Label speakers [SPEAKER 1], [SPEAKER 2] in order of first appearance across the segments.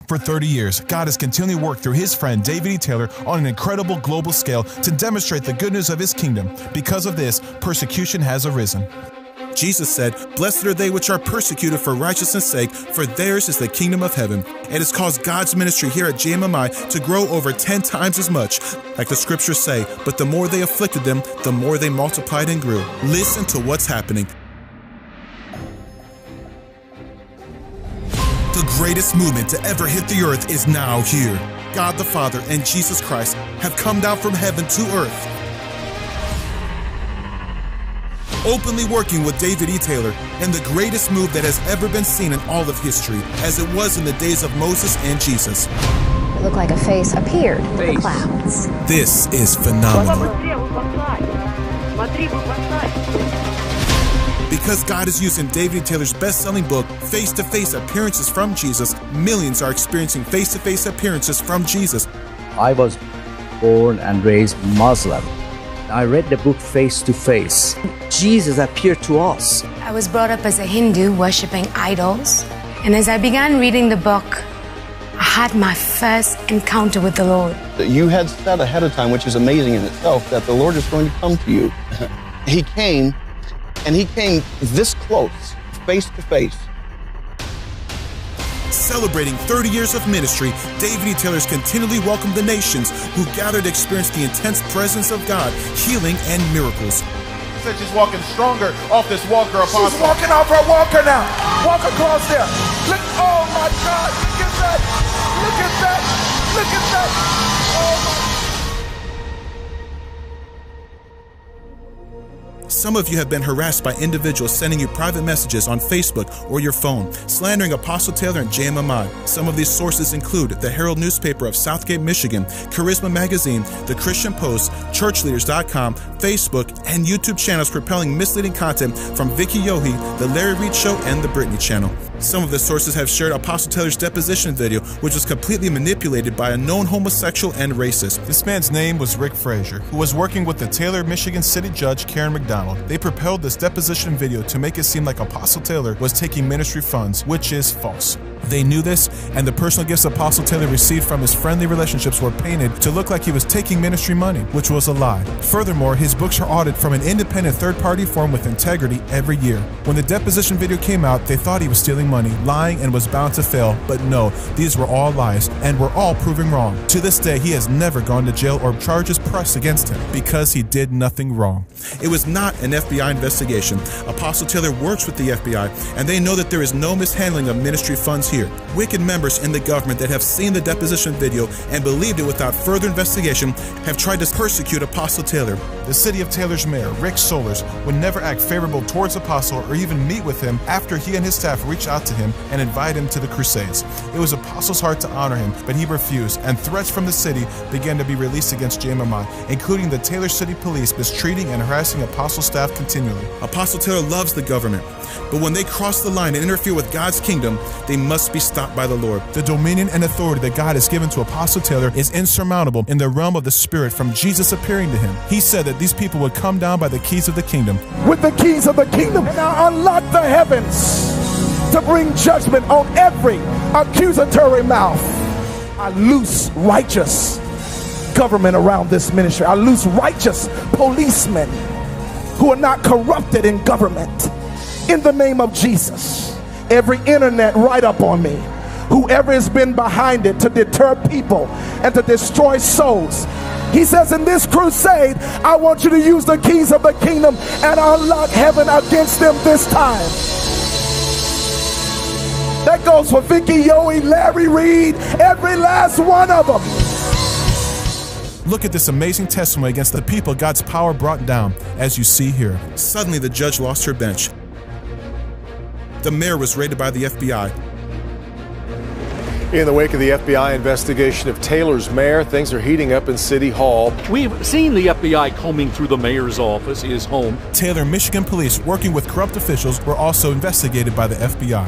[SPEAKER 1] For 30 years, God has continually worked through his friend David E. Taylor on an incredible global scale to demonstrate the good news of his kingdom. Because of this, persecution has arisen. Jesus said, "Blessed are they which are persecuted for righteousness' sake, for theirs is the kingdom of heaven." It has caused God's ministry here at JMMI to grow over 10 times as much. Like the scriptures say, but the more they afflicted them, the more they multiplied and grew. Listen to what's happening. The greatest movement to ever hit the earth is now here. God the Father and Jesus Christ have come down from heaven to earth, openly working with David E. Taylor, and the greatest move that has ever been seen in all of history, as it was in the days of Moses and Jesus.
[SPEAKER 2] It looked like a face appeared in the clouds.
[SPEAKER 1] This is phenomenal. Because God is using David E. Taylor's best-selling book, Face-to-Face Appearances from Jesus, millions are experiencing face-to-face appearances from Jesus.
[SPEAKER 3] I was born and raised Muslim. I read the book Face to Face. Jesus appeared to us.
[SPEAKER 4] I was brought up as a Hindu, worshipping idols. And as I began reading the book, I had my first encounter with the Lord.
[SPEAKER 5] You had said ahead of time, which is amazing in itself, that the Lord is going to come to you. He came, and he came this close, face to face.
[SPEAKER 1] Celebrating 30 years of ministry, David E. Taylor's continually welcomed the nations who gathered to experience the intense presence of God, healing, and miracles.
[SPEAKER 6] Said she's walking stronger off this walker, Apostle.
[SPEAKER 7] She's walking off her walker now. Walk across there. Look, oh my God, look at that. Look at that. Look at that. Oh my.
[SPEAKER 1] Some of you have been harassed by individuals sending you private messages on Facebook or your phone, slandering Apostle Taylor and JMMI. Some of these sources include the Herald newspaper of Southgate, Michigan, Charisma Magazine, The Christian Post, ChurchLeaders.com, Facebook, and YouTube channels propelling misleading content from Vicky Yohe, The Larry Reed Show, and The Britney Channel. Some of the sources have shared Apostle Taylor's deposition video, which was completely manipulated by a known homosexual and racist. This man's name was Rick Frazier, who was working with the Taylor, Michigan City Judge Karen McDonald. They propelled this deposition video to make it seem like Apostle Taylor was taking ministry funds, which is false. They knew this, and the personal gifts Apostle Taylor received from his friendly relationships were painted to look like he was taking ministry money, which was a lie. Furthermore, his books are audited from an independent third-party firm with integrity every year. When the deposition video came out, they thought he was stealing money, lying, and was bound to fail, but no, these were all lies, and were all proving wrong. To this day, he has never gone to jail or charges pressed against him, because he did nothing wrong. It was not an FBI investigation. Apostle Taylor works with the FBI, and they know that there is no mishandling of ministry funds here. Wicked members in the government that have seen the deposition video and believed it without further investigation have tried to persecute Apostle Taylor. The city of Taylor's mayor, Rick Solers, would never act favorable towards Apostle or even meet with him after he and his staff reached out to him and invited him to the Crusades. It was Apostle's heart to honor him, but he refused, and threats from the city began to be released against JMMI, including the Taylor City Police mistreating and harassing Apostle staff continually. Apostle Taylor loves the government, but when they cross the line and interfere with God's kingdom, they must be stopped by the Lord. The dominion and authority that God has given to Apostle Taylor is insurmountable in the realm of the Spirit from Jesus appearing to him. He said that these people would come down by the keys of the kingdom.
[SPEAKER 7] With the keys of the kingdom, and I unlock the heavens to bring judgment on every accusatory mouth. I loose righteous government around this ministry. I loose righteous policemen who are not corrupted in government. In the name of Jesus, every internet write-up on me, whoever has been behind it to deter people and to destroy souls, he says in this crusade, I want you to use the keys of the kingdom and unlock heaven against them this time. That goes for Vicky Yohe, Larry Reed, every last one of them.
[SPEAKER 1] Look at this amazing testimony against the people God's power brought down, as you see here. Suddenly the judge lost her bench. The mayor was raided by the FBI.
[SPEAKER 6] In the wake of the FBI investigation of Taylor's mayor, things are heating up in City Hall.
[SPEAKER 8] We've seen the FBI combing through the mayor's office, his home.
[SPEAKER 1] Taylor, Michigan police working with corrupt officials were also investigated by the FBI.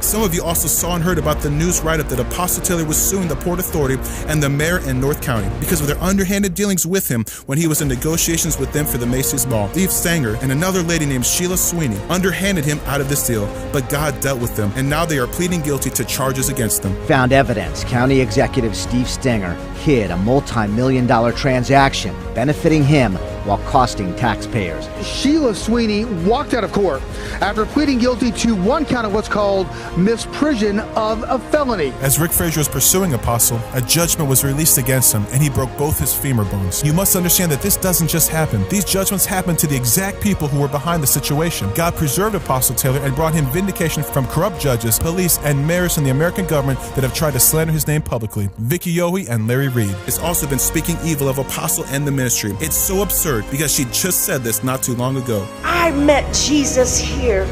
[SPEAKER 1] Some of you also saw and heard about the news write-up that Apostle Taylor was suing the Port Authority and the mayor in North County because of their underhanded dealings with him when he was in negotiations with them for the Macy's Ball. Steve Stanger and another lady named Sheila Sweeney underhanded him out of this deal, but God dealt with them, and now they are pleading guilty to charges against them.
[SPEAKER 3] Found evidence County Executive Steve Stanger hid a multi-million-dollar transaction benefiting him while costing taxpayers.
[SPEAKER 9] Sheila Sweeney walked out of court after pleading guilty to one count of what's called misprision of a felony.
[SPEAKER 1] As Rick Frazier was pursuing Apostle, a judgment was released against him, and he broke both his femur bones. You must understand that this doesn't just happen. These judgments happened to the exact people who were behind the situation. God preserved Apostle Taylor and brought him vindication from corrupt judges, police, and mayors in the American government that have tried to slander his name publicly. Vicky Yohe and Larry Reed has also been speaking evil of Apostle and the ministry. It's so absurd because she just said this not too long ago.
[SPEAKER 10] I met Jesus here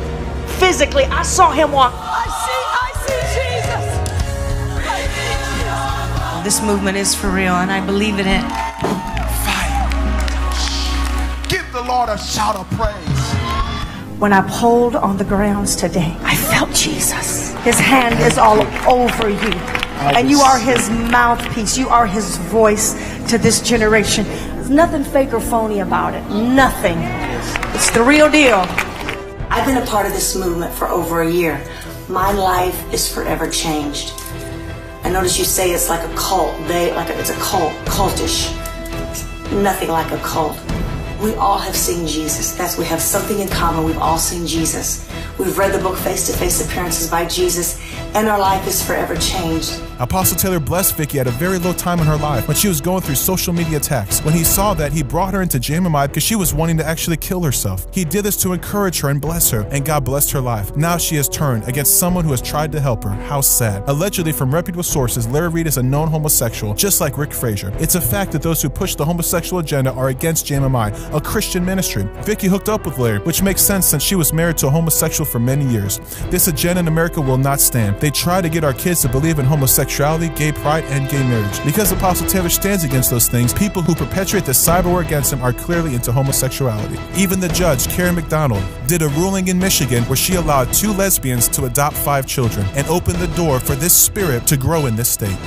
[SPEAKER 10] physically. I saw him walk. I see Jesus. This movement is for real, and I believe in it.
[SPEAKER 7] Fire. Give the Lord a shout of praise.
[SPEAKER 10] When I pulled on the grounds today, I felt Jesus. His hand is all over you. And you are his mouthpiece. You are his voice to this generation. There's nothing fake or phony about it. Nothing. It's the real deal.
[SPEAKER 11] I've been a part of this movement for over a year. My life is forever changed. I notice you say it's like a cult. It's a cult, cultish. Nothing like a cult. We all have seen Jesus. We have something in common. We've all seen Jesus. We've read the book Face to Face Appearances by Jesus, and our life is forever changed.
[SPEAKER 1] Apostle Taylor blessed Vicky at a very low time in her life when she was going through social media attacks. When he saw that, he brought her into JMMI because she was wanting to actually kill herself. He did this to encourage her and bless her, and God blessed her life. Now she has turned against someone who has tried to help her. How sad. Allegedly, from reputable sources, Larry Reed is a known homosexual, just like Rick Frazier. It's a fact that those who push the homosexual agenda are against JMMI, a Christian ministry. Vicky hooked up with Larry, which makes sense since she was married to a homosexual for many years. This agenda in America will not stand. They try to get our kids to believe in homosexuality, gay pride, and gay marriage. Because Apostle Taylor stands against those things, people who perpetuate the cyber war against him are clearly into homosexuality. Even the judge, Karen McDonald, did a ruling in Michigan where she allowed 2 lesbians to adopt 5 children and opened the door for this spirit to grow in this state.